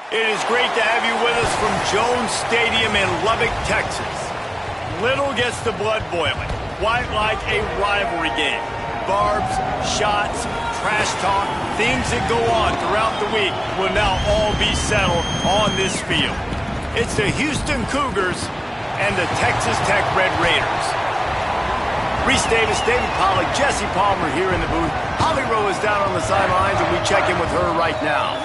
It is great to have you with us from Jones Stadium in Lubbock, Texas. Little gets the blood boiling, quite like a rivalry game. Barbs, shots, trash talk, things that go on throughout the week will now all be settled on this field. It's the Houston Cougars and the Texas Tech Red Raiders. Reese Davis, David Pollack, Jesse Palmer here in the booth. Holly Rowe is down on the sidelines, and we check in with her right now.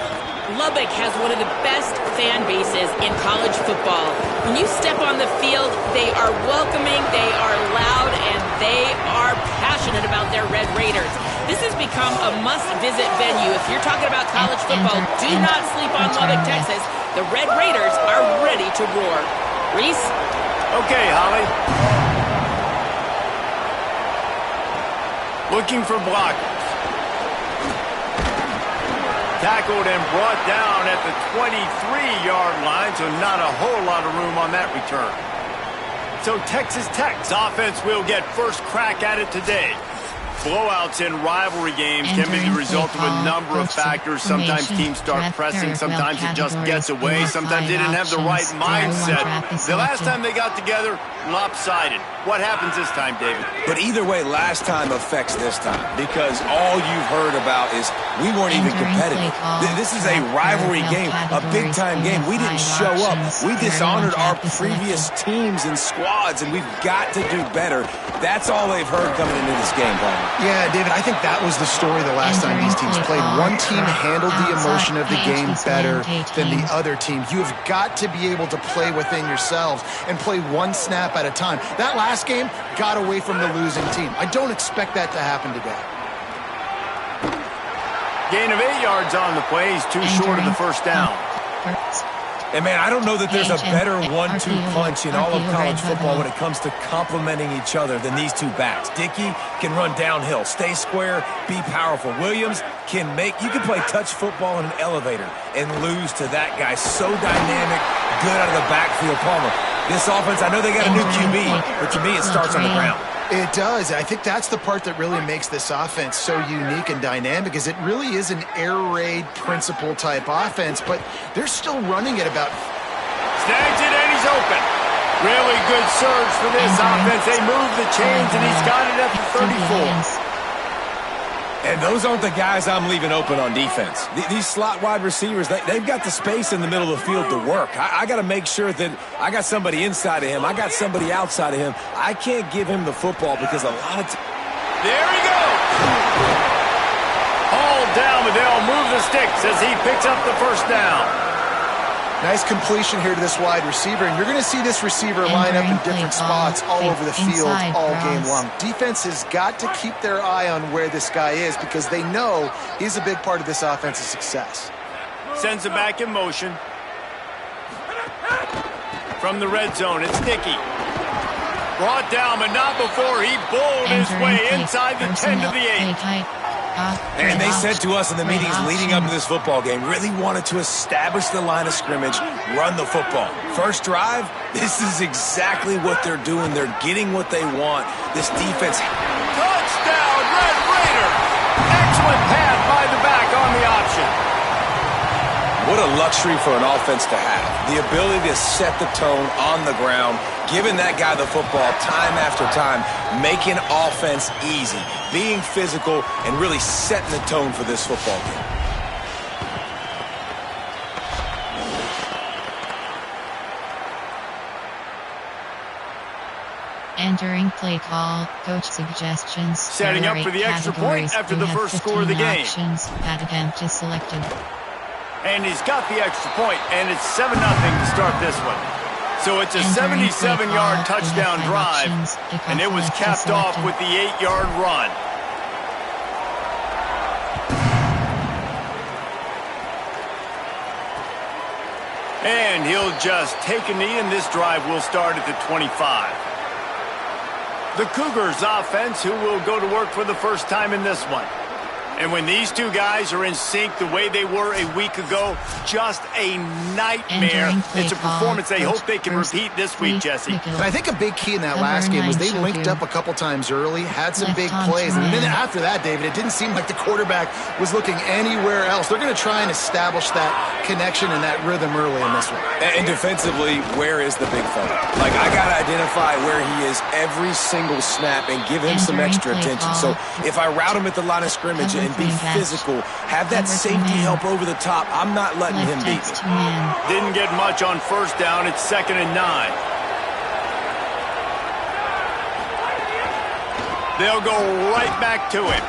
Lubbock has one of the best fan bases in college football. When you step on the field, they are welcoming, they are loud, and they are passionate about their Red Raiders. This has become a must-visit venue. If you're talking about college football, do not sleep on Lubbock, Texas. The Red Raiders are ready to roar. Reese? Okay, Holly. Looking for blockers. Tackled and brought down at the 23-yard line, so not a whole lot of room on that return. So Texas Tech's offense will get first crack at it today. Blowouts in rivalry games can be the result of a number of factors. Sometimes teams start pressing, sometimes it just gets away, sometimes they didn't have the right mindset. The last time they got together, lopsided. What happens this time, David? But either way, last time affects this time, because all you've heard about is we weren't even competitive. This is a rivalry game, a big-time game. We didn't show up. We dishonored our previous teams and squads, and we've got to do better. That's all they've heard coming into this game, Palmer. Yeah, David, I think that was the story the last time these teams played. One team handled the emotion of the game better than the other team. You have got to be able to play within yourselves and play one snap at a time. That last game got away from the losing team. I don't expect that to happen today. Gain of 8 yards on the play. He's too short of the first down. And, man, I don't know that there's a better 1-2 punch in all of college football when it comes to complementing each other than these two backs. Dickey can run downhill, stay square, be powerful. Williams can you can play touch football in an elevator and lose to that guy. So dynamic, good out of the backfield. Palmer, this offense, I know they got a new QB, but to me it starts on the ground. It does. I think that's the part that really makes this offense so unique and dynamic, is it really is an air raid principle type offense, but they're still running it about. Snags it and he's open. Really good surge for this offense. They move the chains and he's got it at the 34. And those aren't the guys I'm leaving open on defense. These slot wide receivers, they've got the space in the middle of the field to work. I got to make sure that I got somebody inside of him. I got somebody outside of him. I can't give him the football because a lot of there he goes. Hauled down, but they'll move the sticks as he picks up the first down. Nice completion here to this wide receiver, and you're going to see this receiver line up in different spots all over the field all game long. Defense has got to keep their eye on where this guy is because they know he's a big part of this offense's success. Sends it back in motion. From the red zone, it's Dickey. Brought down, but not before he bowled his way inside the 10 to the 8. And they said to us in the meetings leading up to this football game, really wanted to establish the line of scrimmage, run the football. First drive, this is exactly what they're doing. They're getting what they want. This defense. Touchdown, Red Raider! Excellent pass by the back on the option. What a luxury for an offense to have. The ability to set the tone on the ground, giving that guy the football time after time, making offense easy, being physical, and really setting the tone for this football game. Entering play call, coach suggestions. Setting up for the extra point after the first score of the game. That attempt is selected. And he's got the extra point, and it's 7-0 to start this one. So it's a 77-yard touchdown drive, and it was capped off with the 8-yard run. And he'll just take a knee, and this drive will start at the 25. The Cougars offense, who will go to work for the first time in this one. And when these two guys are in sync the way they were a week ago, just a nightmare. It's a performance they hope they can repeat this week, Jesse. And I think a big key in that last game was they linked up a couple times early, had some big plays, and then after that, David, it didn't seem like the quarterback was looking anywhere else. They're going to try and establish that connection and that rhythm early in this one. And defensively, where is the big fella? Like, I got to identify where he is every single snap and give him some extra attention. So if I route him at the line of scrimmage and be physical, have that safety help over the top, I'm not letting him beat me. Didn't get much on first down. It's 2nd and 9. They'll go right back to him.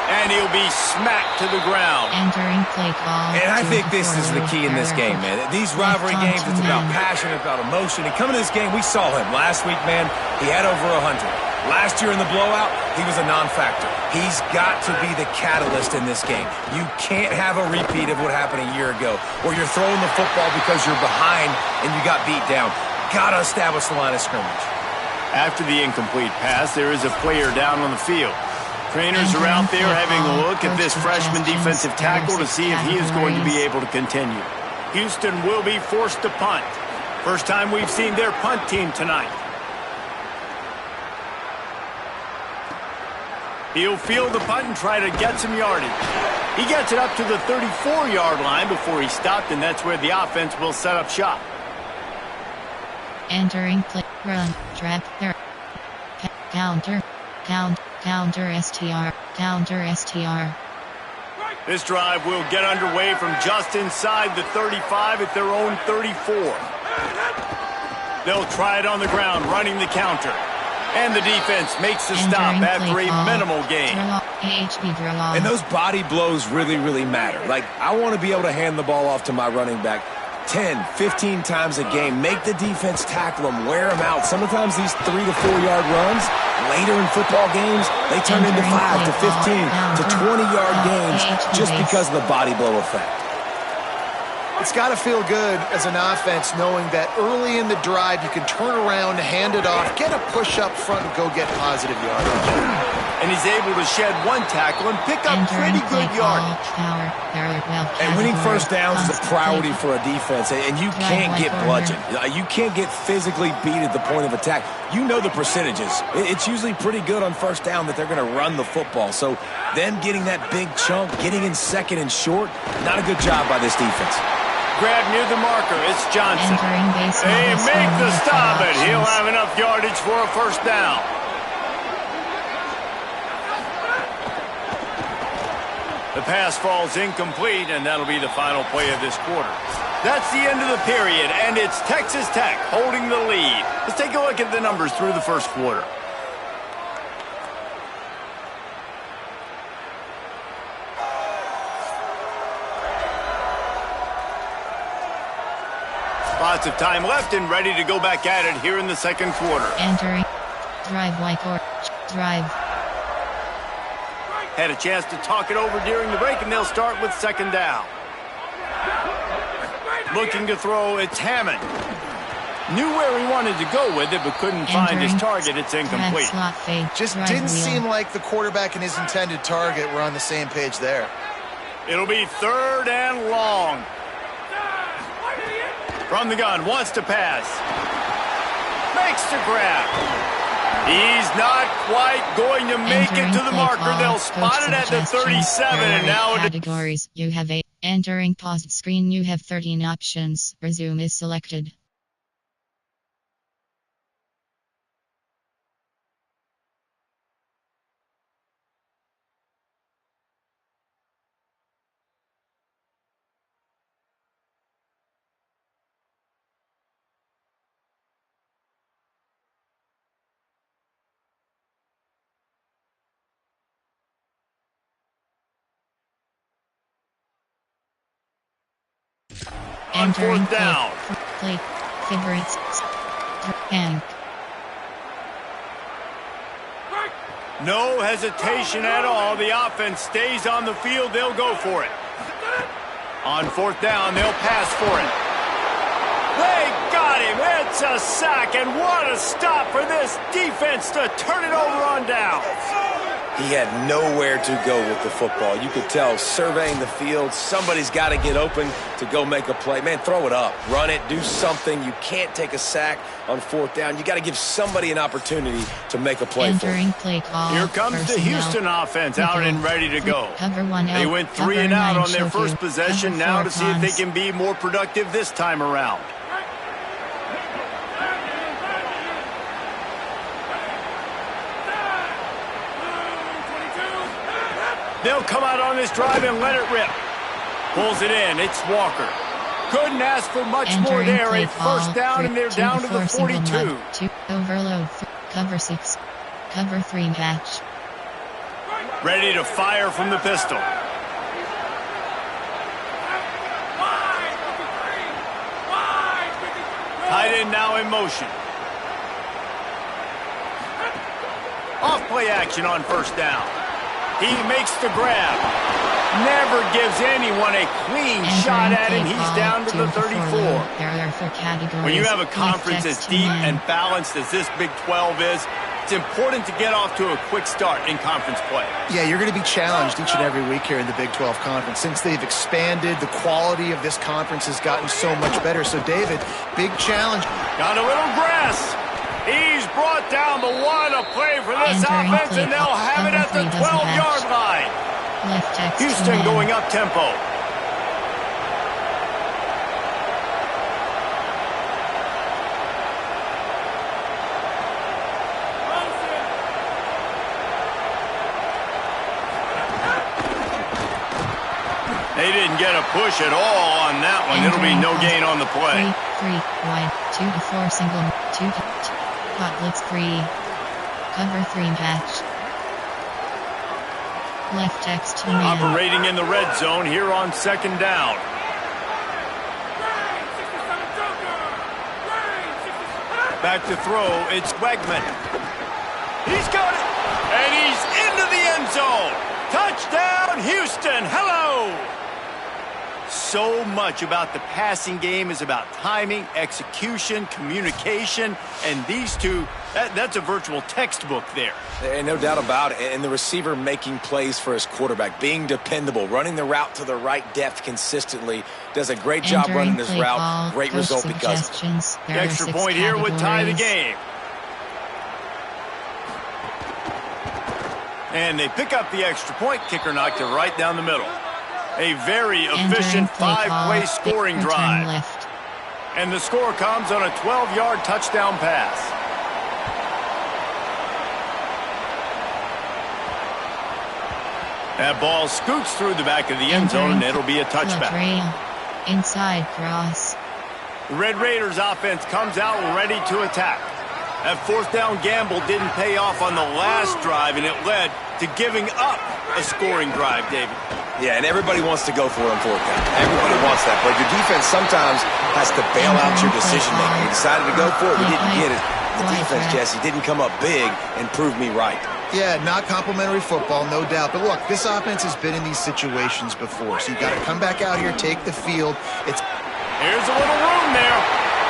And he'll be smacked to the ground. Entering play call. And I think this is the key in this game, man. These rivalry games, it's about passion, about emotion. And coming to this game, we saw him last week, man. He had over 100. Last year in the blowout, he was a non-factor. He's got to be the catalyst in this game. You can't have a repeat of what happened a year ago, where you're throwing the football because you're behind and you got beat down. Got to establish the line of scrimmage. After the incomplete pass, there is a player down on the field. Trainers are out there having a look at this freshman defensive tackle to see if he is going to be able to continue. Houston will be forced to punt. First time we've seen their punt team tonight. He'll field the punt and try to get some yardage. He gets it up to the 34-yard line before he stopped, and that's where the offense will set up shop. Entering play, run, trap, counter, counter STR, counter STR. This drive will get underway from just inside the 35 at their own 34. They'll try it on the ground, running the counter. And the defense makes the stop after a minimal gain. And those body blows really, really matter. Like, I want to be able to hand the ball off to my running back 10, 15 times a game. Make the defense tackle them, wear them out. Sometimes these 3 to 4 yard runs, later in football games, they turn into 5 to 15 to 20-yard gains just because of the body blow effect. It's got to feel good as an offense knowing that early in the drive you can turn around, hand it off, get a push up front, and go get positive yardage. And he's able to shed one tackle and pick up pretty good yardage. And winning first downs is a priority for a defense, and you can't get bludgeoned. You can't get physically beat at the point of attack. You know the percentages. It's usually pretty good on first down that they're going to run the football. So them getting that big chunk, getting in second and short, not a good job by this defense. Grab near the marker. It's Johnson. They make the stop, and he'll have enough yardage for a first down. The pass falls incomplete, and that'll be the final play of this quarter. That's the end of the period, and it's Texas Tech holding the lead. Let's take a look at the numbers through the first quarter. Lots of time left and ready to go back at it here in the second quarter. Entering. Drive like or drive. Had a chance to talk it over during the break, and they'll start with second down. Looking to throw, it's Hammond. Knew where he wanted to go with it, but couldn't find his target. It's incomplete. Just didn't seem like the quarterback and his intended target were on the same page there. It'll be 3rd and long. From the gun, wants to pass. Makes the grab. He's not quite going to make it to the marker. They'll spot it at the 37, and now categories. You have 8. Entering paused screen. You have 13 options. Resume is selected. on 4th down. Play favorites. Hank. No hesitation at all. The offense stays on the field. They'll go for it. On 4th down, they'll pass for it. They got him. It's a sack, and what a stop for this defense to turn it over on down. He had nowhere to go with the football. You could tell surveying the field, somebody's got to get open to go make a play. Man, throw it up, run it, do something. You can't take a sack on 4th down. You got to give somebody an opportunity to make a play for him. Play call. Here comes the Houston offense out and ready to go. They went 3 and out on their first possession. Now to see if they can be more productive this time around. They'll come out on this drive and let it rip. Pulls it in. It's Walker. Couldn't ask for much more there. A first down, and they're down to the 42. Overload. Cover 6. Cover 3 match. Ready to fire from the pistol. Tight end now in motion. Off play action on first down. He makes the grab. Never gives anyone a clean shot at him. He's down to the 34. When you have a conference as deep and balanced as this Big 12 is, it's important to get off to a quick start in conference play. Yeah, you're going to be challenged each and every week here in the Big 12 Conference. Since they've expanded, the quality of this conference has gotten so much better. So, David, big challenge. Got a little grass. He's brought down, but what a play for this offense, and they'll have it at the 12-yard line. Houston going up tempo. They didn't get a push at all on that one. It'll be no gain on the play. 3 wide, 2 to 4 single, 2 to hot blitz 3. Cover 3 match. Left X 2 man. Operating in the red zone here on 2nd down. Back to throw. It's Wegman. He's got it. And he's into the end zone. Touchdown, Houston. Hello. So much about the passing game is about timing, execution, communication, and these two, that's a virtual textbook there. And no doubt about it. And the receiver making plays for his quarterback, being dependable, running the route to the right depth consistently, does a great job running his route. Great result because of it. The extra point here would tie the game. And they pick up the extra point. Kicker knocked it right down the middle. A very efficient 5-play scoring drive. Left. And the score comes on a 12-yard touchdown pass. That ball scoots through the back of the end zone, and it'll be a touchback. Inside cross. The Red Raiders offense comes out ready to attack. That 4th down gamble didn't pay off on the last drive, and it led to giving up a scoring drive, David. Yeah, and everybody wants to go for it on 4th down. Everybody wants that, but your defense sometimes has to bail out your decision-making. You decided to go for it, we didn't get it. The defense, Jesse, didn't come up big and prove me right. Yeah, not complimentary football, no doubt. But look, this offense has been in these situations before, so you got to come back out here, take the field. Here's a little room there.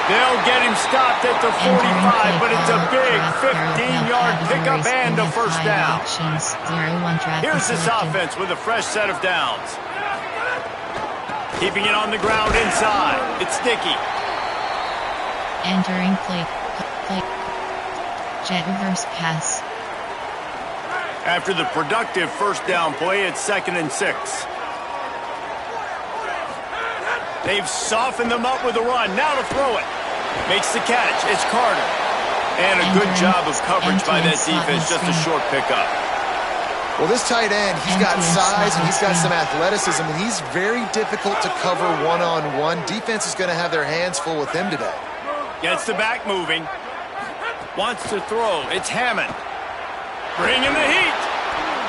They'll get him stopped at the 45, but it's a big 15-yard pickup and a first down. Here's this offense with a fresh set of downs. Keeping it on the ground inside. It's Dickey. Entering play. Jet reverse pass. After the productive first down play, it's 2nd and 6. They've softened them up with a run. Now to throw it. Makes the catch. It's Carter. And a good job of coverage by that defense. Just a short pickup. Well, this tight end, he's got size and he's got some athleticism, and he's very difficult to cover one-on-one. Defense is going to have their hands full with him today. Gets the back moving. Wants to throw. It's Hammond. Bringing the heat.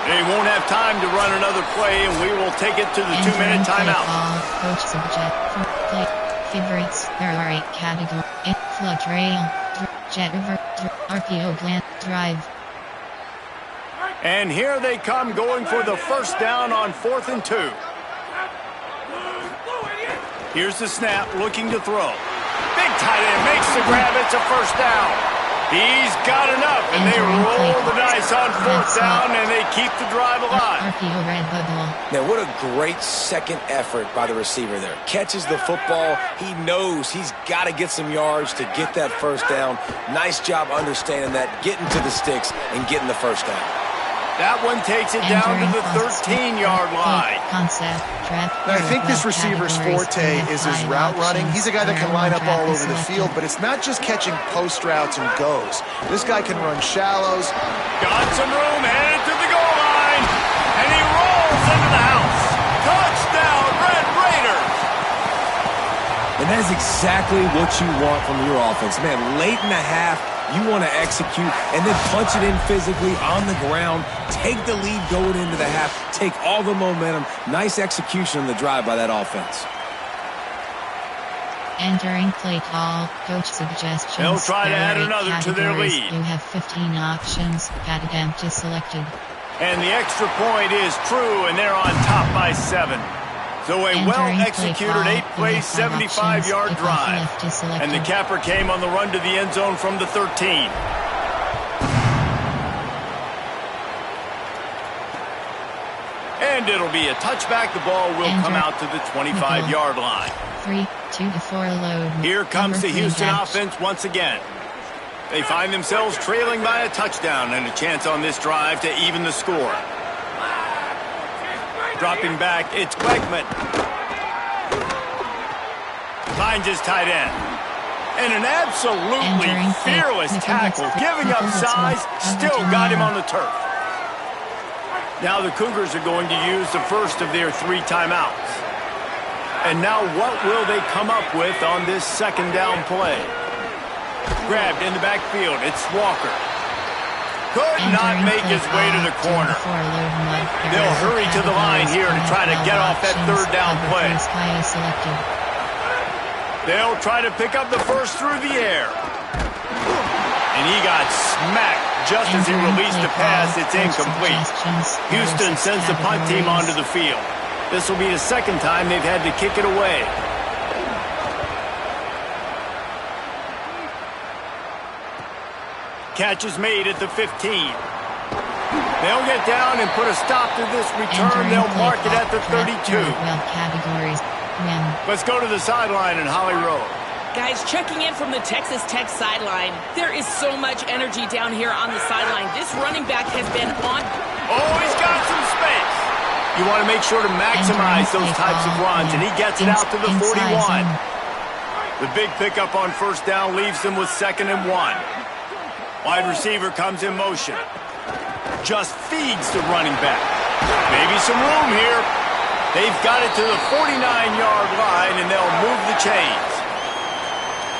They won't have time to run another play, and we will take it to the 2-minute timeout. Coach Subjet play favorites. There are 8 categories. Flood rail, jet river, RPO gland, drive. And here they come, going for the first down on 4th and 2. Here's the snap, looking to throw. Big tight end makes the grab. It's a first down. He's got enough, and they roll the dice on fourth down, and they keep the drive alive. Now, what a great second effort by the receiver there. Catches the football. He knows he's got to get some yards to get that first down. Nice job understanding that, getting to the sticks, and getting the first down. That one takes it down to the 13-yard line. Now, I think this receiver's forte is his route running. He's a guy that can line up all over the field, but it's not just catching post routes and goes. This guy can run shallows. Got some room, headed to the goal line, and he rolls into the house. Touchdown, Red Raiders! And that is exactly what you want from your offense. Man, late in the half, you want to execute and then punch it in physically on the ground, take the lead going into the half, take all the momentum. Nice execution on the drive by that offense. Entering play call, coach suggestions. They'll try to add another to their lead. You have 15 options, add empty selected. And the extra point is true, and they're on top by 7. So a well-executed 8-play, 75-yard drive. And the capper came on the run to the end zone from the 13. And it'll be a touchback. The ball will come out to the 25-yard line. 3-2-4 load. Here comes the Houston offense once again. They find themselves trailing by a touchdown and a chance on this drive to even the score. Dropping back, it's Wegman. Finds his tight end. And an absolutely fearless tackle. Giving up size, still got him on the turf. Now the Cougars are going to use the first of their 3 timeouts. And now what will they come up with on this second down play? Grabbed in the backfield, it's Walker. Could not make his way to the corner. They'll hurry to the line here to try to get off that third down play. They'll try to pick up the first through the air. And he got smacked just as he released the pass. It's incomplete. Houston sends the punt team onto the field. This will be the second time they've had to kick it away. Catch is made at the 15. They'll get down and put a stop to this return. They'll mark it at the 32. Let's go to the sideline in Holly Rowe. Guys, checking in from the Texas Tech sideline. There is so much energy down here on the sideline. This running back has been on. Oh, he's got some space. You want to make sure to maximize those types of runs, and he gets it out to the 41. The big pickup on first down leaves them with 2nd and 1. Wide receiver comes in motion. Just feeds the running back. Maybe some room here. They've got it to the 49-yard line, and they'll move the chains.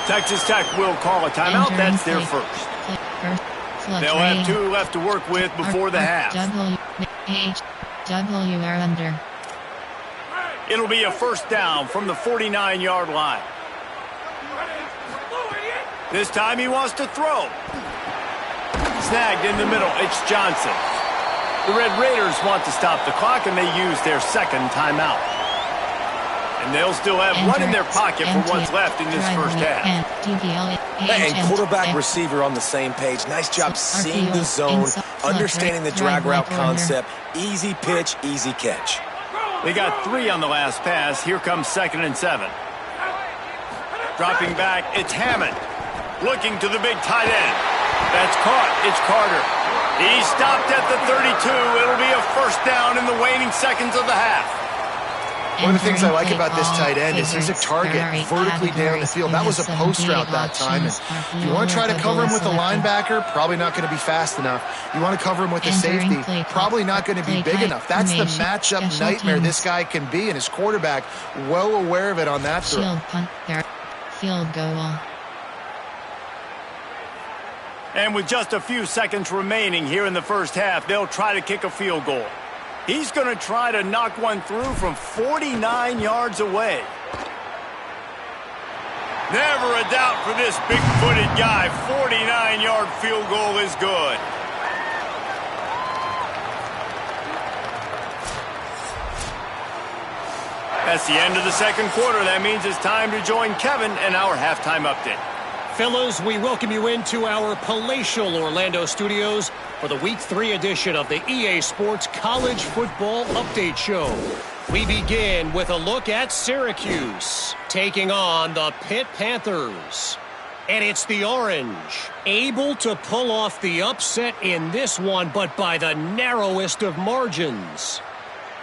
Texas Tech will call a timeout. That's their first. They'll have 2 left to work with before the half. W are under. It'll be a first down from the 49-yard line. This time he wants to throw. Snagged in the middle, it's Johnson. The Red Raiders want to stop the clock, and they use their 2nd timeout. And they'll still have one in their pocket for what's left in this first half. And quarterback receiver on the same page. Nice job seeing the zone, understanding the drag route concept. Easy pitch, easy catch. They got 3 on the last pass. Here comes 2nd and 7. Dropping back, it's Hammond. Looking to the big tight end. That's caught. It's Carter. He stopped at the 32. It'll be a first down in the waning seconds of the half. One of the things I like about this tight end is he's a target vertically down the field. That was a post route that time. And if you want to try to cover him with a linebacker, probably not going to be fast enough. You want to cover him with a safety, probably not going to be big enough. That's the matchup nightmare this guy can be, and his quarterback well aware of it on that throw. Field goal. And with just a few seconds remaining here in the first half, they'll try to kick a field goal. He's going to try to knock one through from 49 yards away. Never a doubt for this big-footed guy. 49-yard field goal is good. That's the end of the second quarter. That means it's time to join Kevin and our halftime update. Fellas, we welcome you into our palatial Orlando studios for the Week 3 edition of the EA Sports College Football Update Show. We begin with a look at Syracuse taking on the Pitt Panthers. And it's the Orange, able to pull off the upset in this one, but by the narrowest of margins.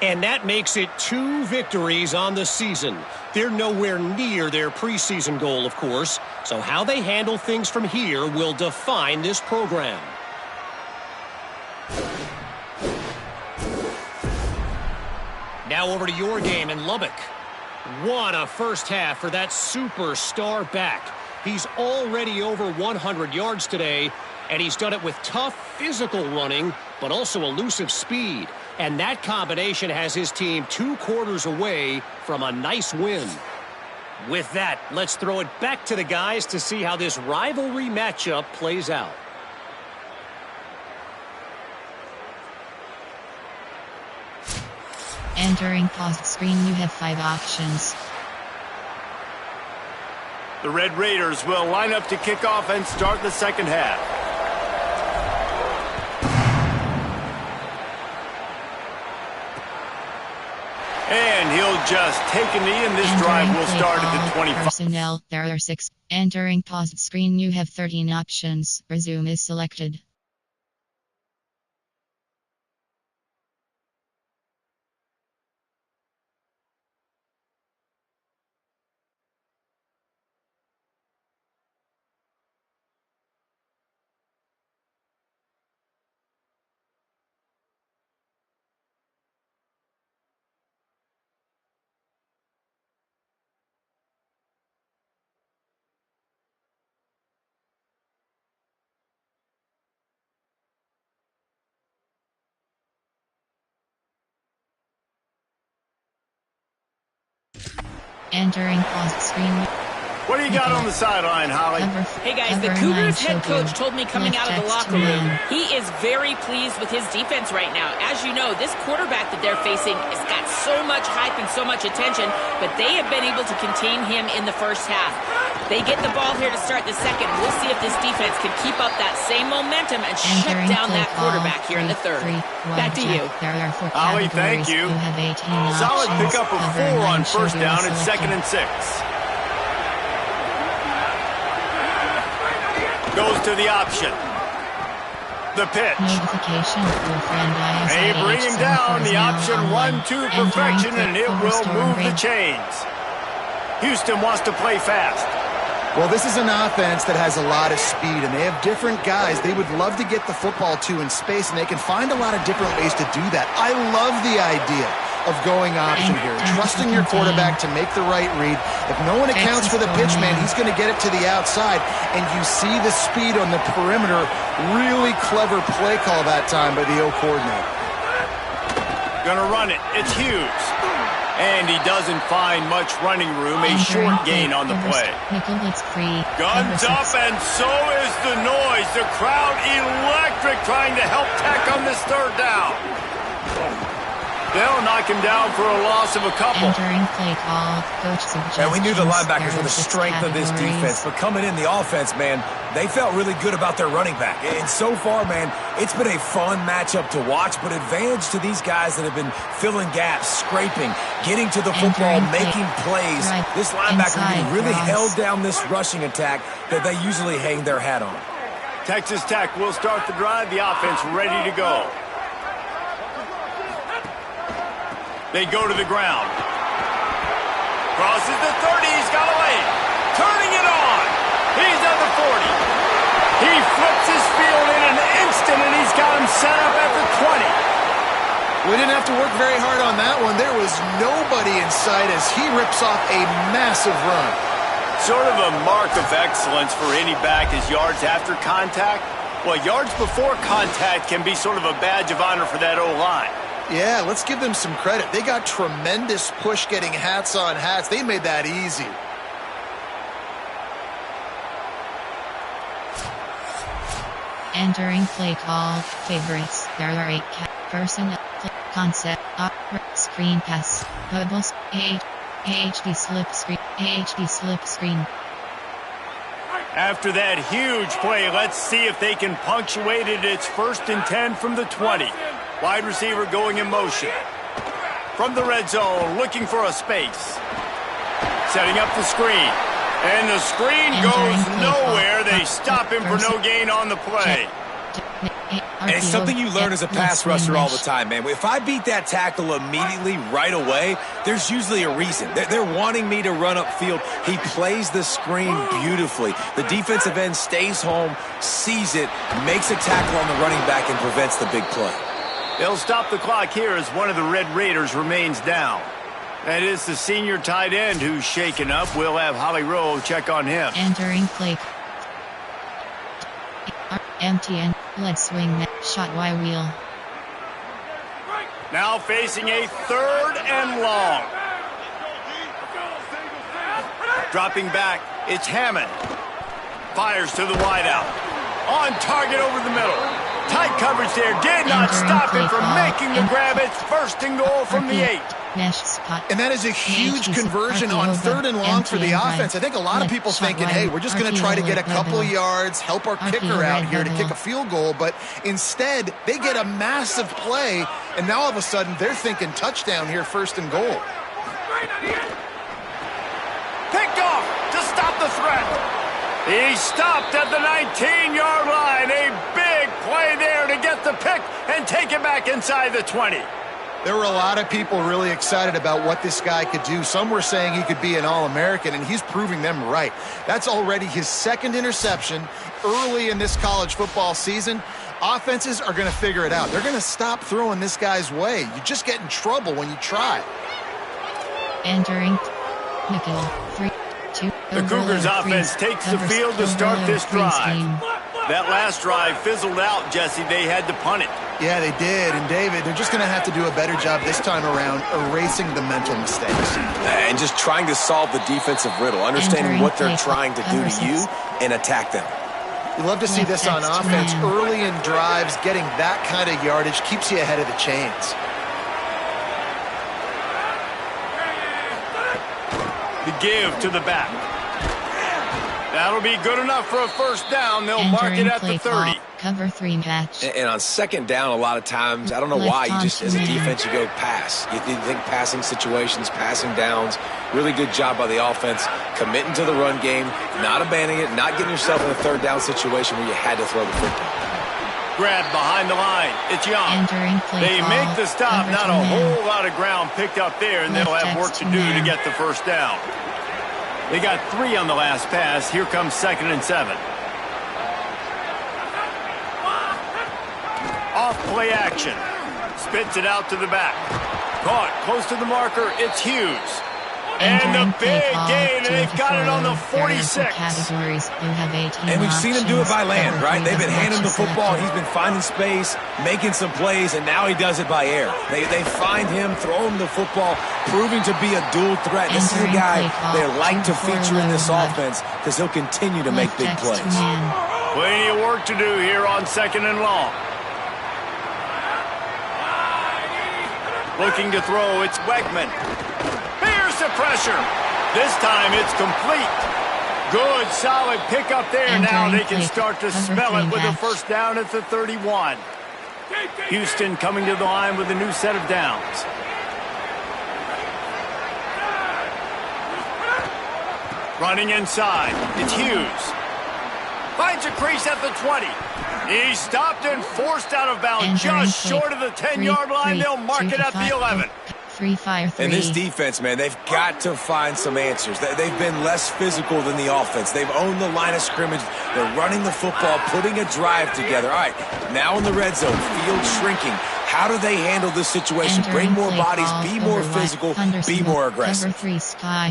And that makes it 2 victories on the season. They're nowhere near their preseason goal, of course. So how they handle things from here will define this program. Now over to your game in Lubbock. What a first half for that superstar back. He's already over 100 yards today, and he's done it with tough physical running, but also elusive speed. And that combination has his team 2 quarters away from a nice win. With that, let's throw it back to the guys to see how this rivalry matchup plays out. Entering paused screen, you have 5 options. The Red Raiders will line up to kick off and start the second half. And he'll just take a knee, and this drive will start at the 25. Personnel, there are 6. Entering paused screen, you have 13 options. Resume is selected. Entering paused screen. What do you got on the sideline, Holly? Hey guys, the Cougars head coach told me coming out of the locker room, he is very pleased with his defense right now. As you know, this quarterback that they're facing has got so much hype and so much attention, but they have been able to contain him in the first half. They get the ball here to start the second. We'll see if this defense can keep up that same momentum and shut down that quarterback here in the third. Back to you. Holly, thank you. Solid pickup of 4 on first down and 2nd and 6. Goes to the option. The pitch. They bring him down. The option 1-2 perfection, and it will move the chains. Houston wants to play fast. Well, this is an offense that has a lot of speed, and they have different guys they would love to get the football to in space, and they can find a lot of different ways to do that. I love the idea of going option here, trusting your quarterback to make the right read. If no one accounts for the pitch man, he's going to get it to the outside, and you see the speed on the perimeter. Really clever play call that time by the O coordinator. Gonna run it. It's Hughes. And he doesn't find much running room. A short gain on the play. Guns up, and so is the noise. The crowd electric, trying to help Tech on this third down. They'll knock him down for a loss of a couple. And we knew the linebackers were the strength of this defense, but coming in the offense, man, they felt really good about their running back. And so far, man, it's been a fun matchup to watch, but advantage to these guys that have been filling gaps, scraping, getting to the football, making plays. This linebacker really held down this rushing attack that they usually hang their hat on. Texas Tech will start the drive. The offense ready to go. They go to the ground. Crosses the 30. He's got away. Turning it on. He's at the 40. He flips his field in an instant, and he's got him set up at the 20. We didn't have to work very hard on that one. There was nobody in sight as he rips off a massive run. Sort of a mark of excellence for any back is yards after contact. Well, yards before contact can be sort of a badge of honor for that O-line. Yeah, let's give them some credit. They got tremendous push getting hats on hats. They made that easy. Entering play call. Favorites. There are 8 personnel. Concept. Opera. Screen pass. Bubbles. 8. HD slip screen. HD slip screen. After that huge play, let's see if they can punctuate it. It's 1st and 10 from the 20. Wide receiver going in motion. From the red zone, looking for a space. Setting up the screen. And the screen goes nowhere. They stop him for no gain on the play. And it's something you learn as a pass rusher all the time, man. If I beat that tackle immediately, right away, there's usually a reason. They're wanting me to run upfield. He plays the screen beautifully. The defensive end stays home, sees it, makes a tackle on the running back, and prevents the big play. They'll stop the clock here as one of the Red Raiders remains down. That is the senior tight end who's shaken up. We'll have Holly Rowe check on him. Entering play. MTN. Let's swing that shot Y wheel. Now facing a 3rd and long. Dropping back, it's Hammond. Fires to the wideout. On target over the middle. Tight coverage there. Did not stop him from making the grab. It's 1st and goal from the 8. And that is a huge conversion on 3rd and long for the offense. I think a lot of people thinking, hey, we're just going to try to get a couple yards, help our kicker out here to kick a field goal. But instead, they get a massive play, and now all of a sudden they're thinking touchdown here, 1st and goal. Picked off to stop the threat. He stopped at the 19-yard line. A big play there to get the pick and take it back inside the 20. There were a lot of people really excited about what this guy could do. Some were saying he could be an All-American, and he's proving them right. That's already his 2nd interception early in this college football season. Offenses are going to figure it out. They're going to stop throwing this guy's way. You just get in trouble when you try. Entering nickel 3, 2. The Cougars offense takes the field to start this drive. That last drive fizzled out, Jesse. They had to punt it. Yeah, they did. And, David, they're just going to have to do a better job this time around erasing the mental mistakes. And just trying to solve the defensive riddle, understanding what they're trying to do to you and attack them. You love to see this on offense. Early in drives, getting that kind of yardage keeps you ahead of the chains. The give to the back. That'll be good enough for a 1st down. They'll mark it at the 30. Cover 3 match. And on 2nd down, a lot of times, I don't know why, you just, as a defense, you go pass. You think passing situations, passing downs. Really good job by the offense, committing to the run game, not abandoning it, not getting yourself in a 3rd down situation where you had to throw the football. Grab behind the line. It's Young. They make the stop. Not a whole lot of ground picked up there, and they'll have work to do to get the 1st down. They got 3 on the last pass. Here comes 2nd and 7. Off play action. Spits it out to the back. Caught close to the marker. It's Hughes. And the big gain, and they've got it on the 46. And we've seen him do it by land, right? They've been handing the football. He's been finding space, making some plays, and now he does it by air. They find him, throw him the football, proving to be a dual threat. This is a guy they like to feature in this offense because he'll continue to make big plays. Plenty of work to do here on 2nd and long. Looking to throw, it's Wegman. Here's the pressure. This time it's complete. Good, solid pickup there. Now they can start to smell it with a 1st down at the 31. Houston coming to the line with a new set of downs. Running inside, it's Hughes. Finds a crease at the 20. He stopped and forced out of bounds just short of the 10-yard line. They'll mark it at the 11. And this defense, man, they've got to find some answers. They've been less physical than the offense. They've owned the line of scrimmage. They're running the football, putting a drive together. All right, now in the red zone, field shrinking. How do they handle this situation? Bring more bodies, be more physical, be more aggressive.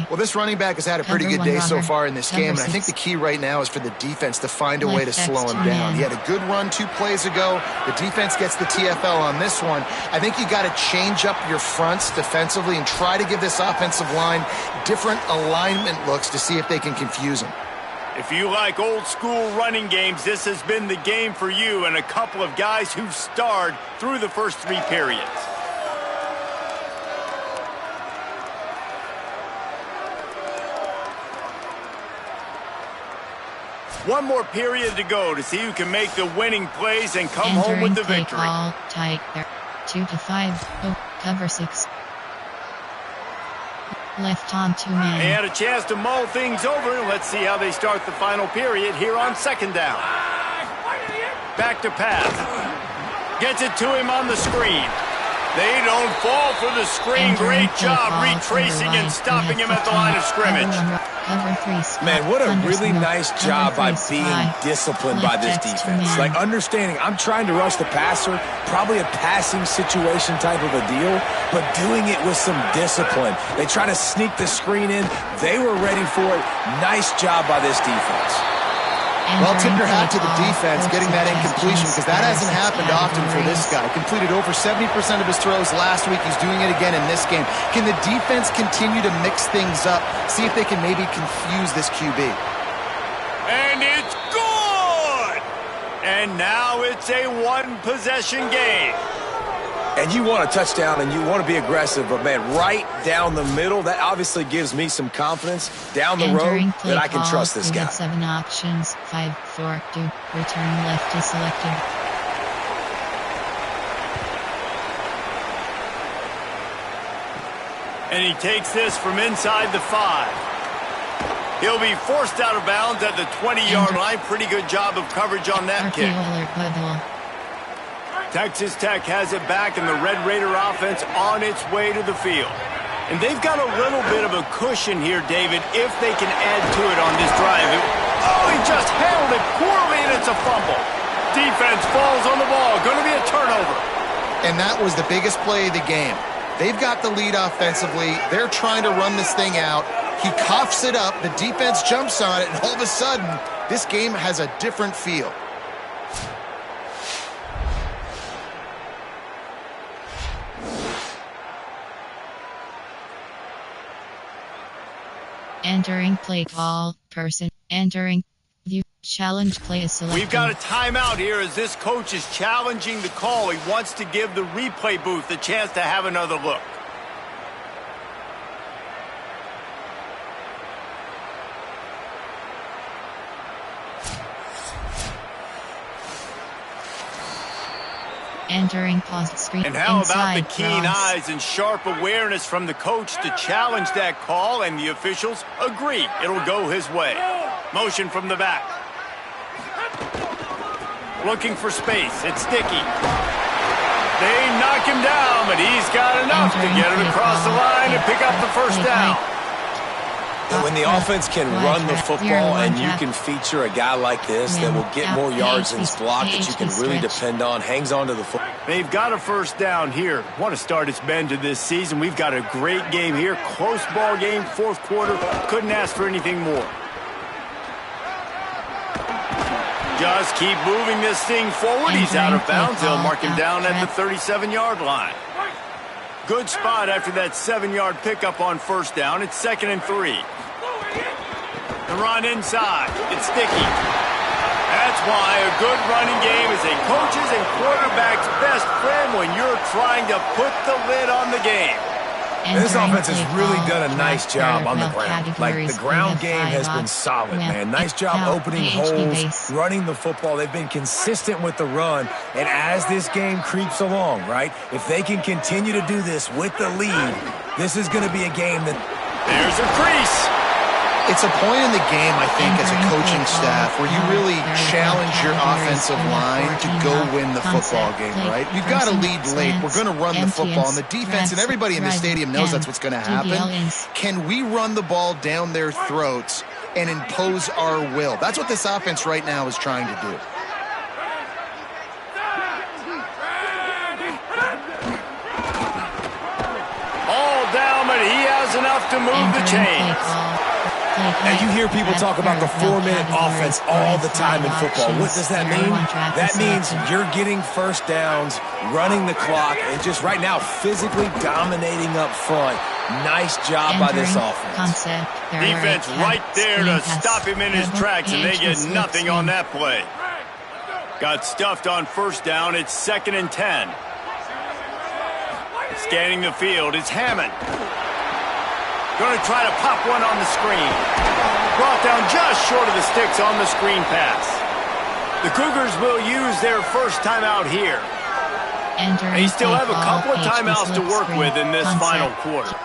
Well, this running back has had a pretty good day so far in this game, and I think the key right now is for the defense to find a way to slow him down. He had a good run 2 plays ago. The defense gets the TFL on this one. I think you got to change up your fronts defensively and try to give this offensive line different alignment looks to see if they can confuse him. If you like old school running games, this has been the game for you and a couple of guys who've starred through the first 3 periods. One more period to go to see who can make the winning plays and come home with the victory. Ball, tight there. 2-5. Oh, cover 6. Left on 2 men. They had a chance to mull things over. Let's see how they start the final period here on second down. Back to pass. Gets it to him on the screen. They don't fall for the screen. Great job retracing and stopping him at the line of scrimmage. Man, what a really nice job by being disciplined by this defense. Like understanding I'm trying to rush the passer, probably a passing situation type of a deal, but doing it with some discipline. They try to sneak the screen in. They were ready for it. Nice job by this defense. Well, tip your hat to the defense getting that incompletion because that hasn't happened often for this guy. Completed over 70% of his throws last week. He's doing it again in this game. Can the defense continue to mix things up? See if they can maybe confuse this QB. And it's good! And now it's a one-possession game. And you want a touchdown and you want to be aggressive, but man, right down the middle, that obviously gives me some confidence down the road that I can trust this guy. 7 options, 5, 4, 2, return left is selected. And he takes this from inside the 5. He'll be forced out of bounds at the 20-yard line. Pretty good job of coverage on that kick. Texas Tech has it back, and the Red Raider offense on its way to the field. And they've got a little bit of a cushion here, David, if they can add to it on this drive. Oh, he just handled it poorly, and it's a fumble. Defense falls on the ball. Going to be a turnover. And that was the biggest play of the game. They've got the lead offensively. They're trying to run this thing out. He coughs it up. The defense jumps on it, and all of a sudden, this game has a different feel. Entering play call, person, entering, view, challenge play is selected. We've got a timeout here as this coach is challenging the call. He wants to give the replay booth a chance to have another look. Entering paused screen. And how about the keen eyes and sharp awareness from the coach to challenge that call, and the officials agree it'll go his way. Motion from the back. Looking for space. It's Sticky. They knock him down, but he's got enough to get it across the line and pick up the first down. And when the offense can run the football and you can feature a guy like this that will get more yards in his block that you can really depend on, hangs on to the football. They've got a first down here. Want to start its bend to this season. We've got a great game here. Close ball game, fourth quarter. Couldn't ask for anything more. Just keep moving this thing forward. He's out of bounds. They'll mark him down at the 37-yard line. Good spot after that 7-yard pickup on first down. It's 2nd and 3. The run inside. It's Sticky. That's why a good running game is a coach's and quarterback's best friend when you're trying to put the lid on the game. This offense has really done a nice job on the ground. Like, the ground game has been solid, man. Nice job opening holes, running the football. They've been consistent with the run. And as this game creeps along, right, if they can continue to do this with the lead, this is going to be a game that... There's a crease. It's a point in the game, I think, as a coaching staff where you really challenge your offensive line to go win the football game, right? We've got to lead late. We're going to run the football, and the defense and everybody in the stadium knows that's what's going to happen. Can we run the ball down their throats and impose our will? That's what this offense right now is trying to do. All down, but he has enough to move the chains. And you hear people talk about the 4-minute offense all the time in football. What does that mean? That means you're getting first downs, running the clock, and just right now physically dominating up front. Nice job by this offense. Defense right there to stop him in his tracks, and they get nothing on that play. Got stuffed on first down. It's 2nd and 10. Scanning the field, it's Hammond. Going to try to pop one on the screen. Brought down just short of the sticks on the screen pass. The Cougars will use their first timeout here. They still have a couple of timeouts to work with in this final quarter.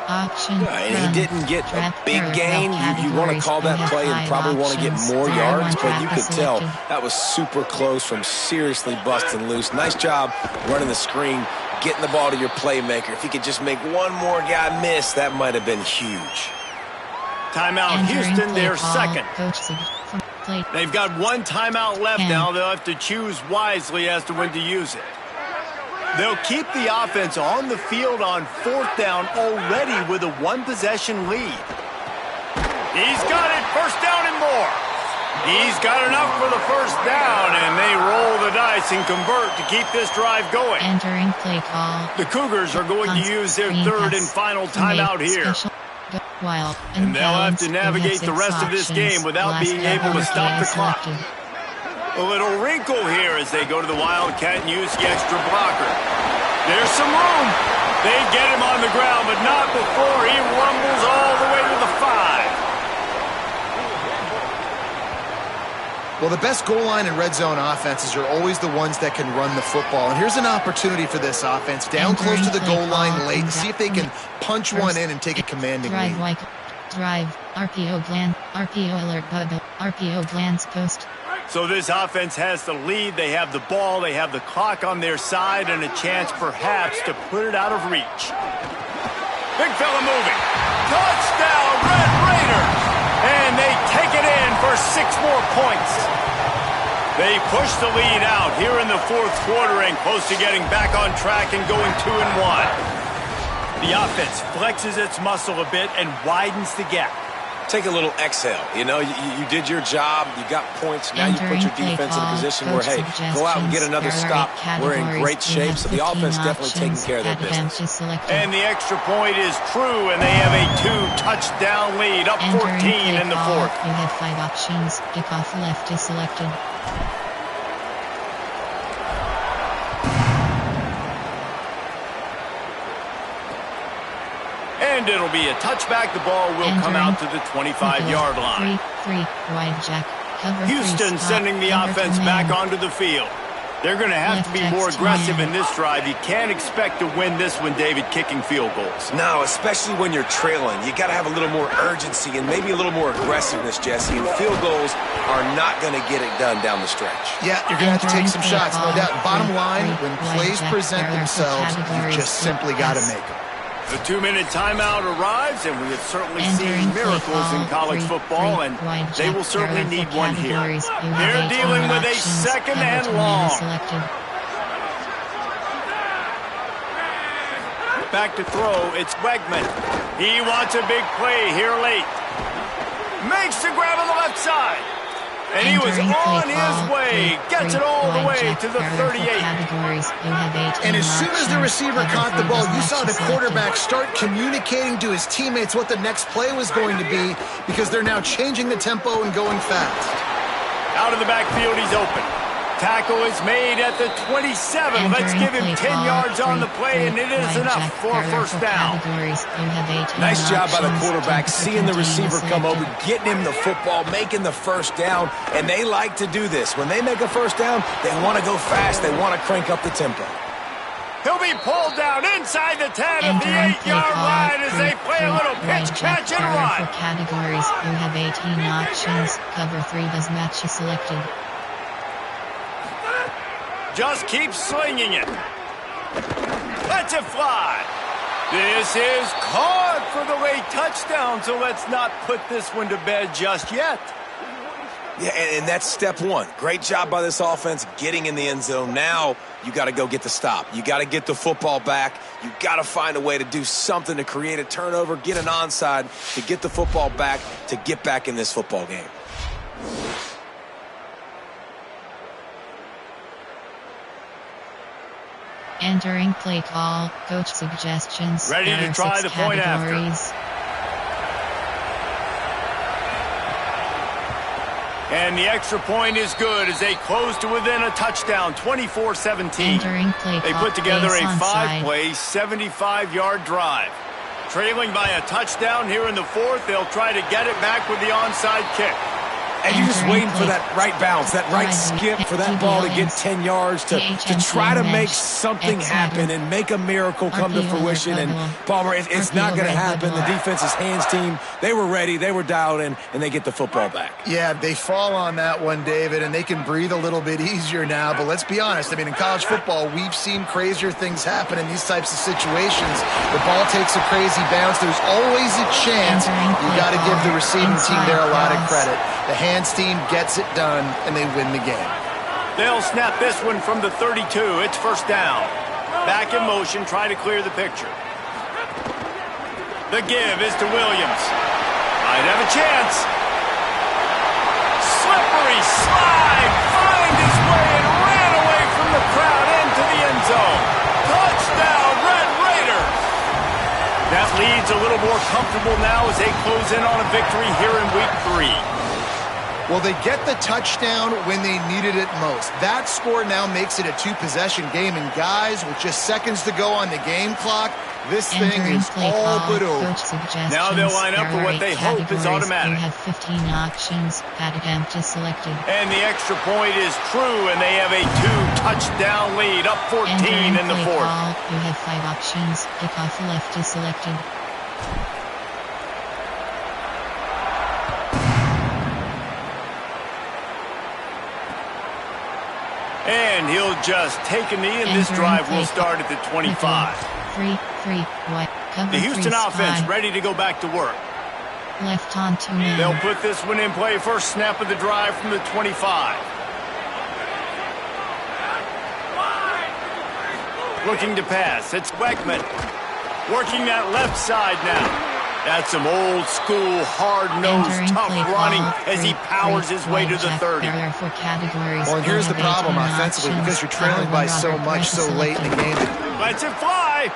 And he didn't get a big gain. You want to call that play and probably want to get more yards, but you could tell that was super close from seriously busting loose. Nice job running the screen, getting the ball to your playmaker. If he could just make one more guy miss, that might have been huge. Timeout Houston, their second. They've got one timeout left now. They'll have to choose wisely as to when to use it. They'll keep the offense on the field on fourth down already with a one-possession lead. He's got it, first down and more. He's got enough for the first down, and they roll the dice and convert to keep this drive going. Entering play call. The Cougars are going to use their third and final timeout here. And they'll have to navigate the rest of this game without being able to stop the clock. A little wrinkle here as they go to the Wildcat and use the extra blocker. There's some room. They get him on the ground, but not before he rumbles all the way to the 5. Well, the best goal line and red zone offenses are always the ones that can run the football. And here's an opportunity for this offense. Down close to the goal line late. See if they can punch one in and take a commanding lead. Drive. RPO gland. RPO alert bubble. RPO glands post. So this offense has the lead. They have the ball. They have the clock on their side and a chance perhaps to put it out of reach. Big fella moving. Touchdown, Red Raiders. And they take it in for 6 more points. They push the lead out here in the fourth quarter and close to getting back on track and going 2-1. The offense flexes its muscle a bit and widens the gap. Take a little exhale. You know, you did your job. You got points. Now you put your defense in a position where, hey, go out and get another stop. We're in great shape, so the offense definitely taking care of their business. And the extra point is true, and they have a 2-touchdown lead, up 14 in the fourth. You have 5 options. Kickoff left is selected. And it'll be a touchback. The ball will come out to the 25-yard line. Wide jack. Houston sending the offense back onto the field. They're going to have to be more aggressive in this drive. You can't expect to win this one, David, kicking field goals. No, especially when you're trailing. You got to have a little more urgency and maybe a little more aggressiveness, Jesse. And field goals are not going to get it done down the stretch. Yeah, you're going to have to take some shots, no doubt. Bottom line, when plays present themselves, you just simply got to make them. The 2-minute timeout arrives, and we have certainly seen miracles in college football, and they will certainly need one here. They're dealing with a second and long. Back to throw, it's Wegman. He wants a big play here late. Makes the grab on the left side. And he was on his way. Gets it all the way to the 38. And as soon as the receiver caught the ball, you saw the quarterback start communicating to his teammates what the next play was going to be because they're now changing the tempo and going fast. Out of the backfield, he's open. Tackle is made at the 27. Let's give him 10 yards on the play, and it is enough for a first down. Nice job by the quarterback, seeing the receiver come over, getting him the football, making the first down, and they like to do this. When they make a first down, they want to go fast. They want to crank up the tempo. He'll be pulled down inside the 10 of the 8-yard line as they play a little pitch, catch, and run. For categories, you have 18 options. Cover 3 does match you selected. Just keep slinging it. Lets it fly. This is caught for the late touchdown, so let's not put this one to bed just yet. Yeah, and that's step one. Great job by this offense getting in the end zone. Now you got to go get the stop. You got to get the football back. You got to find a way to do something to create a turnover, get an onside, to get the football back, to get back in this football game. Entering play call, coach suggestions. Ready to try the point after. And the extra point is good as they close to within a touchdown, 24-17. They put together a 5-play, 75-yard drive. Trailing by a touchdown here in the fourth. They'll try to get it back with the onside kick. And you're just waiting for that right bounce, that right skip for that ball to get 10 yards to try to make something happen and make a miracle come to fruition. And, Palmer, it's not going to happen. The defense's hands team, they were ready, they were dialed in, and they get the football back. Yeah, they fall on that one, David, and they can breathe a little bit easier now. But let's be honest. I mean, in college football, we've seen crazier things happen in these types of situations. The ball takes a crazy bounce. There's always a chance. You got to give the receiving team there a lot of credit. The hands team gets it done, and they win the game. They'll snap this one from the 32. It's first down. Back in motion, try to clear the picture. The give is to Williams. Might have a chance. Slippery slide. Find his way and ran away from the crowd into the end zone. Touchdown, Red Raiders. That lead's a little more comfortable now as they close in on a victory here in week 3. Well, they get the touchdown when they needed it most. That score now makes it a 2-possession game. And guys, with just seconds to go on the game clock, this thing is all but over. Now they'll line up for what they hope is automatic. You have 15 options. Pat attempt is selected. And the extra point is true, and they have a 2-touchdown lead, up 14 in the fourth. You have 5 options. Kickoff left is selected. And he'll just take a knee, and this drive will start at the 25. 3, what? The Houston offense ready to go back to work. Left on 2 men. They'll put this one in play. First snap of the drive from the 25. Looking to pass. It's Weckman. Working that left side now. That's some old-school, hard-nosed, tough running as he powers his way to the 30. Well, and here's the problem offensively, because you're trailing by so much so late in the game. Lets it fly.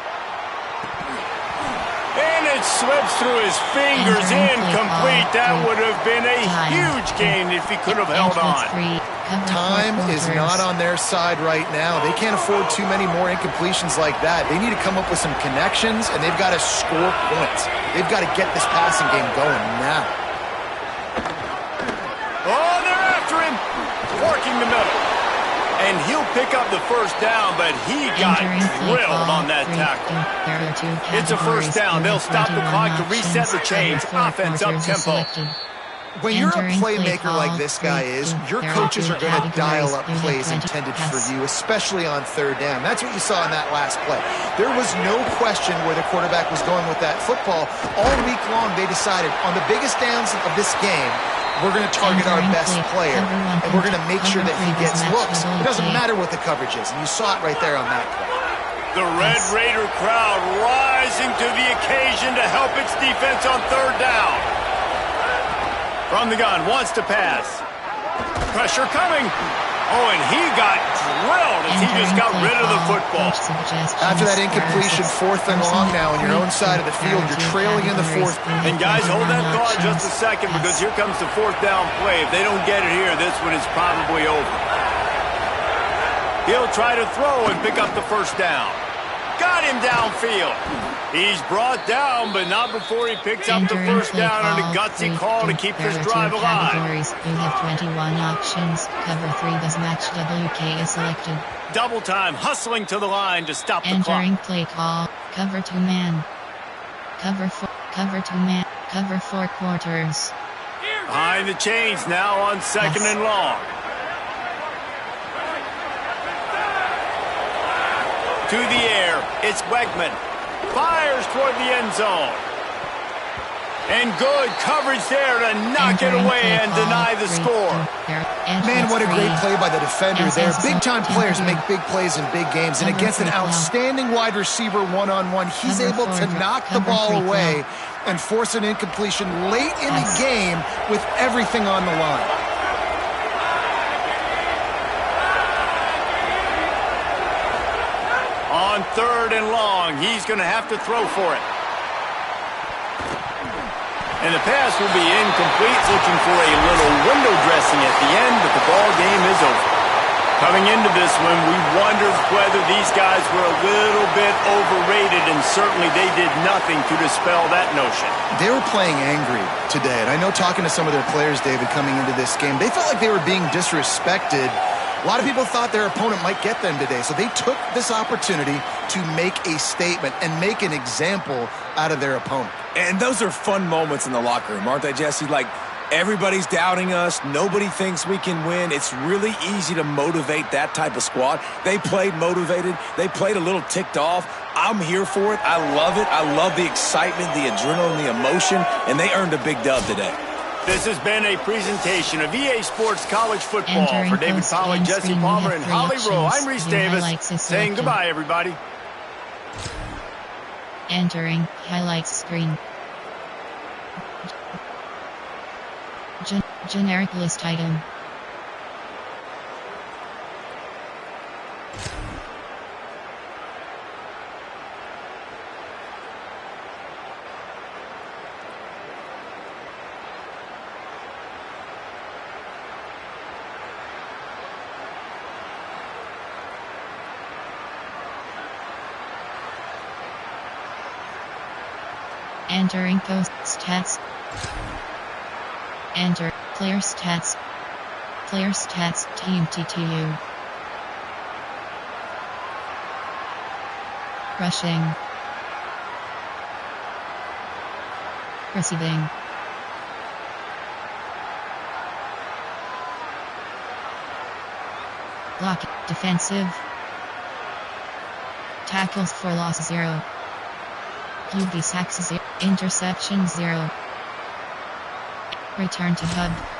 And it slips through his fingers, incomplete. That would have been a huge gain if he could have held on. Time is not on their side right now. They can't afford too many more incompletions like that. They need to come up with some connections, and they've got to score points. They've got to get this passing game going now. Oh, they're after him. Working the middle. And he'll pick up the first down, but he got drilled on that tackle. It's a first down. They'll stop the clock to reset the chains. Offense up-tempo. When you're a playmaker like this guy is, your coaches are going to dial up plays intended for you, especially on third down. That's what you saw in that last play. There was no question where the quarterback was going with that football. All week long, they decided on the biggest downs of this game, we're going to target our best player, and we're going to make sure that he gets looks. It doesn't matter what the coverage is, and you saw it right there on that play. The Red Raider crowd rising to the occasion to help its defense on third down. From the gun, wants to pass. Pressure coming. Oh, and he got drilled as he just got rid of the football. After that incompletion, 4th and long now on your own side of the field, you're trailing in the 4th. And guys, hold that thought just a second, because here comes the 4th down play. If they don't get it here, this one is probably over. He'll try to throw and pick up the first down. Got him downfield. He's brought down, but not before he picks up the first down on a gutsy call to keep this drive alive. You have 21 options. Cover 3 does match WK is selected. Double time, hustling to the line to stop the clock. Entering play call. Cover 2 man. Cover 2 man. Cover 4 quarters. Behind the chains now on 2nd and long. To the air, it's Weckman. Fires toward the end zone. And good coverage there to knock it away and deny the score. Man, what a great play by the defender there. Big-time players make big plays in big games. And against an outstanding wide receiver one-on-one, he's able to knock the ball away and force an incompletion late in the game with everything on the line. On 3rd and long, he's going to have to throw for it. And the pass will be incomplete, looking for a little window dressing at the end, but the ball game is over. Coming into this one, we wondered whether these guys were a little bit overrated, and certainly they did nothing to dispel that notion. They were playing angry today, and I know talking to some of their players, David, coming into this game, they felt like they were being disrespected. A lot of people thought their opponent might get them today, so they took this opportunity to make a statement and make an example out of their opponent. And those are fun moments in the locker room, aren't they, Jesse? Like, everybody's doubting us. Nobody thinks we can win. It's really easy to motivate that type of squad. They played motivated. They played a little ticked off. I'm here for it. I love it. I love the excitement, the adrenaline, the emotion, and they earned a big dub today. This has been a presentation of EA Sports College Football. Entering For David Pollack, Jesse screen, Palmer, we and have Holly three Rowe, options. I'm Reese View Davis highlights is saying selected. goodbye, everybody. Entering highlights screen. Generic list item. Entering post stats. Enter player stats. Player stats team TTU. Rushing. Receiving. Block defensive. Tackles for loss 0. QB sacks 0. Interception 0. Return to hub.